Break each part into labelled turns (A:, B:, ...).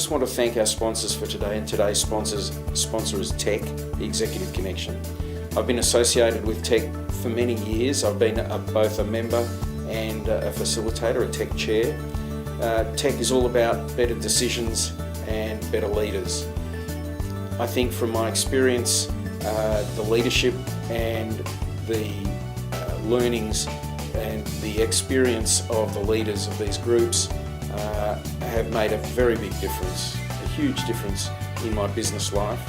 A: just want to thank our sponsors for today, and today's sponsor is Tech, the Executive Connection. I've been associated with Tech for many years. I've been both a member and a facilitator, a Tech chair. Tech is all about better decisions and better leaders. I think from my experience, the leadership and the learnings and the experience of the leaders of these groups have made a very big difference, a huge difference in my business life.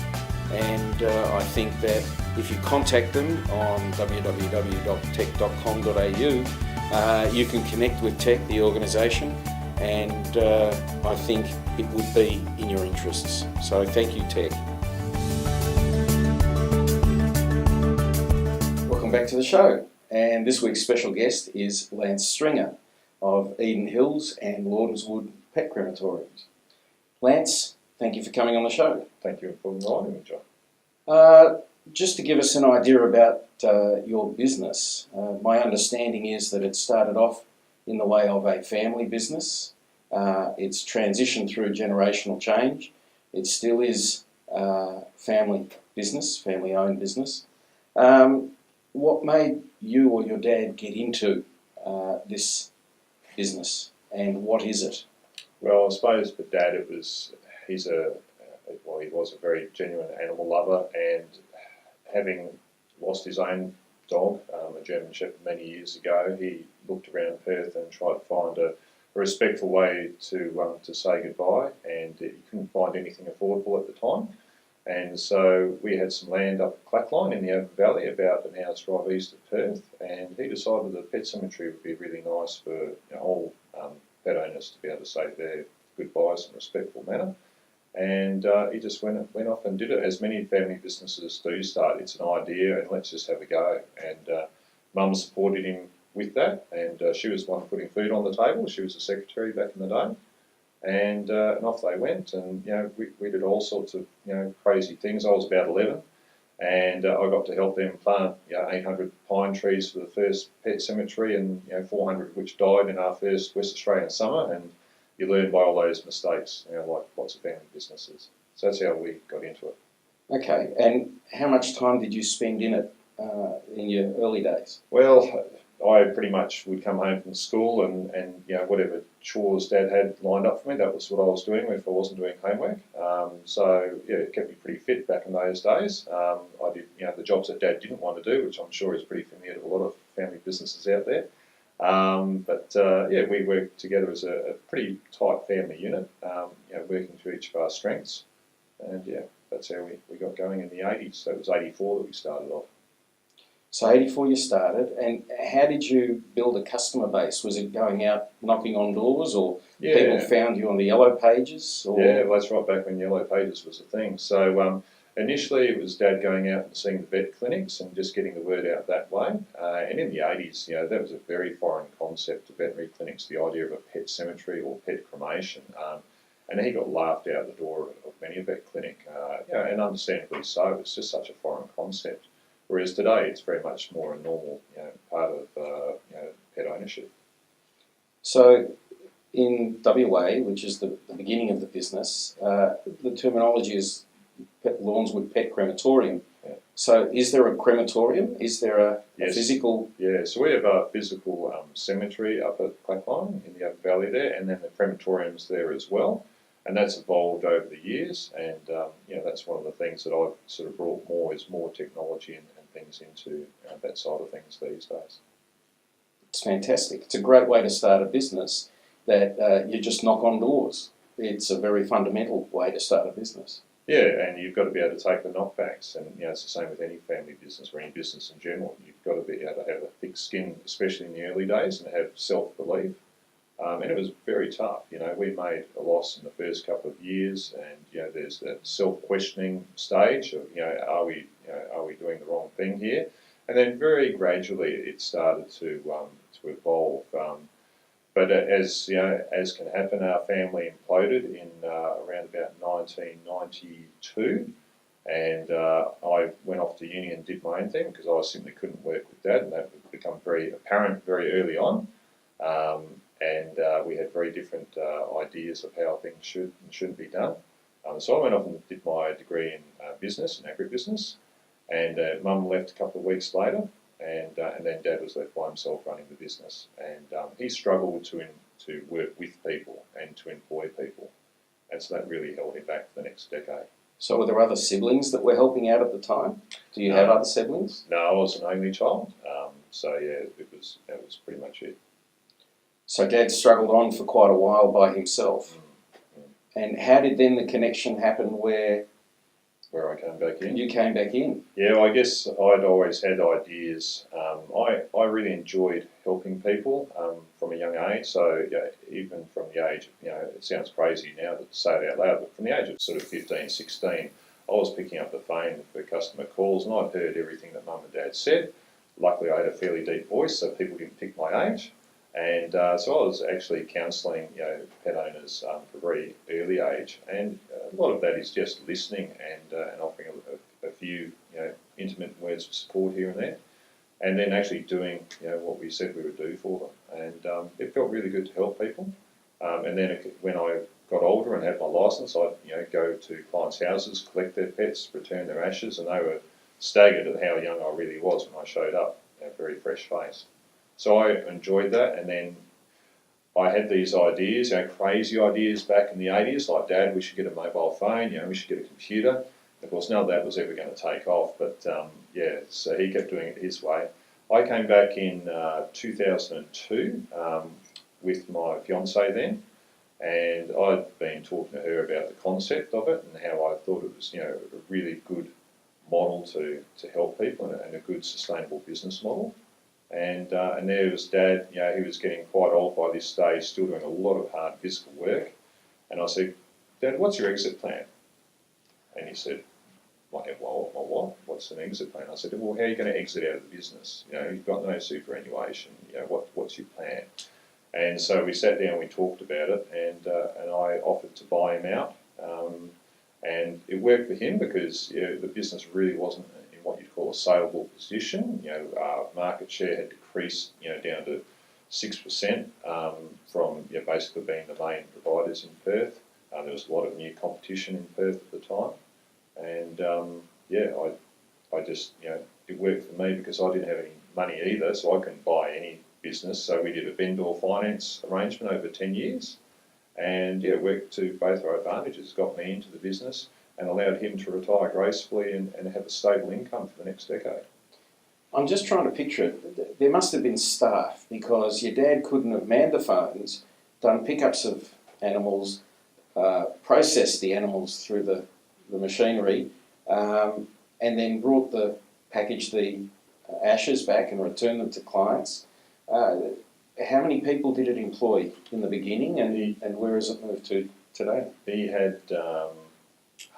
A: And I think that if you contact them on www.tech.com.au, you can connect with Tech, the organisation, and I think it would be in your interests. So thank you, Tech. Welcome back to the show. And this week's special guest is Lance Stringer of Eden Hills and Lordenswood Pet Crematoriums. Lance, thank you for coming on the show.
B: Thank you for inviting me, John.
A: Just to give us an idea about your business, my understanding is that it started off in the way of a family business. It's transitioned through generational change. It still is family business, family-owned business. What made you or your dad get into this business, and what is it?
B: Well, I suppose for Dad, he was a very genuine animal lover, and having lost his own dog, a German Shepherd, many years ago, he looked around Perth and tried to find a respectful way to say goodbye, and he couldn't find anything affordable at the time. And so we had some land up at Clackline in the Open Valley, about an hour's drive east of Perth, and he decided that a pet cemetery would be really nice for all pet owners to be able to say their goodbyes in a respectful manner. And he just went off and did it, as many family businesses do start. It's an idea, and let's just have a go. And Mum supported him with that, and she was the one putting food on the table. She was a secretary back in the day. And off they went, and we did all sorts of crazy things. I was about 11, and I got to help them plant 800 pine trees for the first pet cemetery, and 400 of which died in our first West Australian summer. And you learn by all those mistakes, like lots of family businesses. So that's how we got into it.
A: Okay, and how much time did you spend in it in your early days?
B: Well, I pretty much would come home from school and whatever chores Dad had lined up for me, that was what I was doing if I wasn't doing homework. So it kept me pretty fit back in those days. I did the jobs that Dad didn't want to do, which I'm sure is pretty familiar to a lot of family businesses out there. We worked together as a pretty tight family unit, working to each of our strengths. And that's how we got going in the 80s. So it was 84 that we started off.
A: So 84 you started, and how did you build a customer base? Was it going out knocking on doors, or people found you on the Yellow Pages? Or?
B: Yeah, well, that's right, back when Yellow Pages was a thing. So initially it was Dad going out and seeing the vet clinics and just getting the word out that way. And in the 80s, that was a very foreign concept, of veterinary clinics, the idea of a pet cemetery or pet cremation. And he got laughed out the door of many a vet clinic, and understandably so. It's just such a foreign concept. Whereas today, it's very much more a normal, part of pet ownership.
A: So, in WA, which is the beginning of the business, the terminology is Lawnswood Pet Crematorium.
B: Yeah.
A: So, is there a crematorium? Is there a physical?
B: Yeah, so we have a physical cemetery up at Clackline in the Open Valley there, and then the crematorium's there as well. And that's evolved over the years, and that's one of the things that I've sort of brought more technology and things into that side of things these days.
A: It's fantastic. It's a great way to start a business that you just knock on doors. It's a very fundamental way to start a business.
B: Yeah, and you've got to be able to take the knockbacks, and it's the same with any family business or any business in general. You've got to be able to have a thick skin, especially in the early days, and have self-belief. And it was very tough. We made a loss in the first couple of years, and there's that self-questioning stage of are we doing the wrong thing here? And then very gradually it started to evolve. But as can happen, our family imploded in around about 1992, and I went off to uni and did my own thing because I simply couldn't work with Dad, and that would become very apparent very early on. and we had very different ideas of how things should and shouldn't be done. So I went off and did my degree in business and agribusiness, and Mum left a couple of weeks later, and then Dad was left by himself running the business, and he struggled to work with people and to employ people, and so that really held him back for the next decade.
A: So were there other siblings that were helping out at the time? Do you have other siblings?
B: No, I was an only child, so yeah, that was pretty much it.
A: So Dad struggled on for quite a while by himself. And how did then the connection happen where
B: I came back in?
A: You came back in?
B: Yeah, I guess I'd always had ideas. I really enjoyed helping people from a young age. So yeah, even from the age, it sounds crazy now to say it out loud, but from the age of sort of 15, 16, I was picking up the phone for customer calls, and I'd heard everything that Mum and Dad said. Luckily, I had a fairly deep voice, so people didn't pick my age. And so I was actually counselling, pet owners from a very early age, and a lot of that is just listening and offering a few, intimate words of support here and there, and then actually doing, what we said we would do for them. And it felt really good to help people. And then when I got older and had my licence, I'd, go to clients' houses, collect their pets, return their ashes, and they were staggered at how young I really was when I showed up, very fresh faced. So I enjoyed that, and then I had these ideas, crazy ideas back in the 80s, like, Dad, we should get a mobile phone, we should get a computer. Of course, none of that was ever going to take off, but so he kept doing it his way. I came back in 2002 with my fiancée then, and I'd been talking to her about the concept of it and how I thought it was, a really good model to help people and a good sustainable business model. And there was Dad, he was getting quite old by this stage, still doing a lot of hard physical work. And I said, Dad, what's your exit plan? And he said, well, what's an exit plan? I said, well, how are you going to exit out of the business? You've got no superannuation. What's your plan? And so we sat down, we talked about it, and I offered to buy him out. And it worked for him because the business really wasn't in what you'd call a saleable position. Market share had decreased, down to 6% from basically being the main providers in Perth. There was a lot of new competition in Perth at the time, and I just it worked for me because I didn't have any money either, so I couldn't buy any business. So we did a vendor finance arrangement over 10 years. And it worked to both our advantages, got me into the business and allowed him to retire gracefully and have a stable income for the next decade.
A: I'm just trying to picture it. There must have been staff because your dad couldn't have manned the phones, done pickups of animals, processed the animals through the machinery, and then packaged the ashes back and returned them to clients. How many people did it employ in the beginning, and where has it moved to today?
B: He had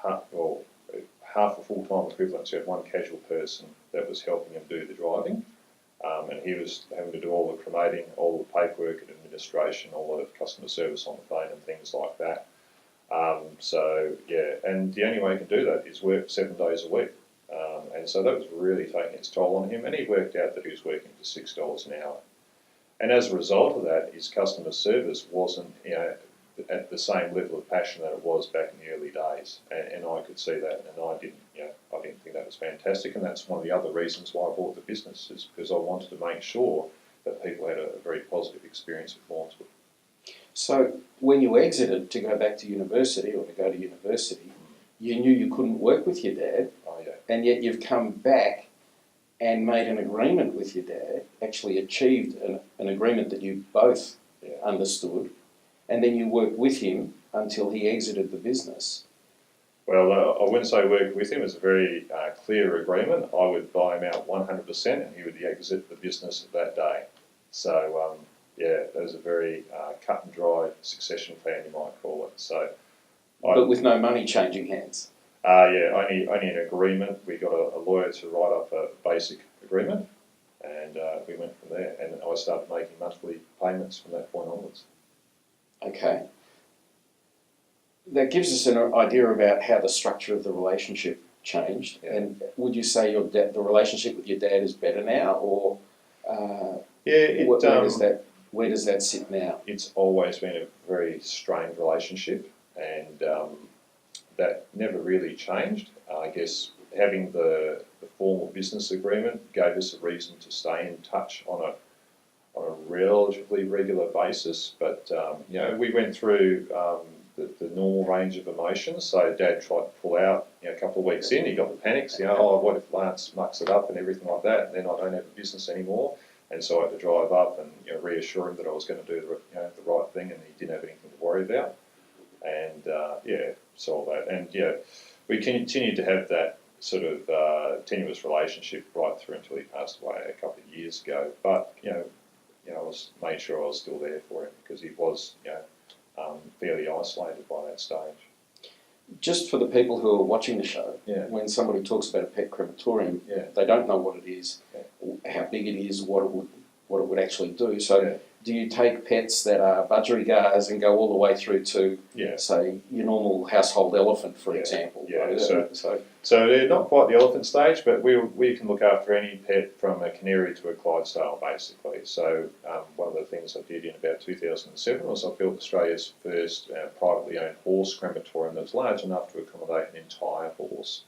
B: half a full-time equivalent, so he had one casual person that was helping him do the driving, and he was having to do all the cremating, all the paperwork and administration, all the customer service on the phone and things like that. And the only way he could do that is work 7 days a week. And so that was really taking its toll on him, and he worked out that he was working for $6 an hour. And as a result of that, his customer service wasn't, at the same level of passion that it was back in the early days. And I could see that, and I didn't think that was fantastic. And that's one of the other reasons why I bought the business, is because I wanted to make sure that people had a very positive experience with Lawnswood.
A: So when you exited to go back to university, or to go to university, you knew you couldn't work with your dad, and yet you've come back and made an agreement with your dad, actually achieved an agreement that you both understood, and then you worked with him until he exited the business.
B: Well, I wouldn't say work with him. It was a very clear agreement. I would buy him out 100% and he would exit the business that day. So, it was a very cut and dry succession plan, you might call it. So,
A: but with no money changing hands?
B: Only an agreement. We got a lawyer to write up a basic agreement, and we went from there. And I started making monthly payments from that point onwards.
A: Okay. That gives us an idea about how the structure of the relationship changed. Yeah. And would you say the relationship with your dad is better now, or where Where does that sit now?
B: It's always been a very strained relationship, and that never really changed. I guess having the formal business agreement gave us a reason to stay in touch on a relatively regular basis. But we went through the normal range of emotions. So Dad tried to pull out. A couple of weeks in, he got the panics. Oh, what if Lance mucks it up and everything like that, and then I don't have a business anymore. And so I had to drive up and reassure him that I was going to do the right thing, and he didn't have anything to worry about. And solve that. And we continued to have that sort of tenuous relationship right through until he passed away a couple of years ago. But I made sure I was still there for him, because he was fairly isolated by that stage.
A: Just for the people who are watching the show, when somebody talks about a pet crematorium, they don't know what it is, how big it is, what it would actually do. So do you take pets that are budgerigars and go all the way through to, say, your normal household elephant, for example?
B: So they're not quite the elephant stage, but we can look after any pet from a canary to a Clydesdale, basically. So one of the things I did in about 2007 was I built Australia's first privately owned horse crematorium that was large enough to accommodate an entire horse.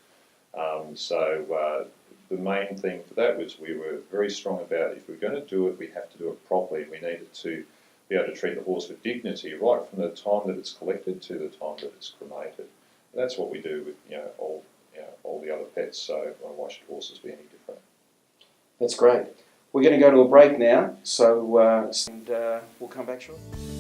B: The main thing for that was we were very strong about, if we're going to do it, we have to do it properly. We needed to be able to treat the horse with dignity right from the time that it's collected to the time that it's cremated. And that's what we do with all the other pets. So why should horses be any different?
A: That's great. We're going to go to a break now, so we'll come back shortly.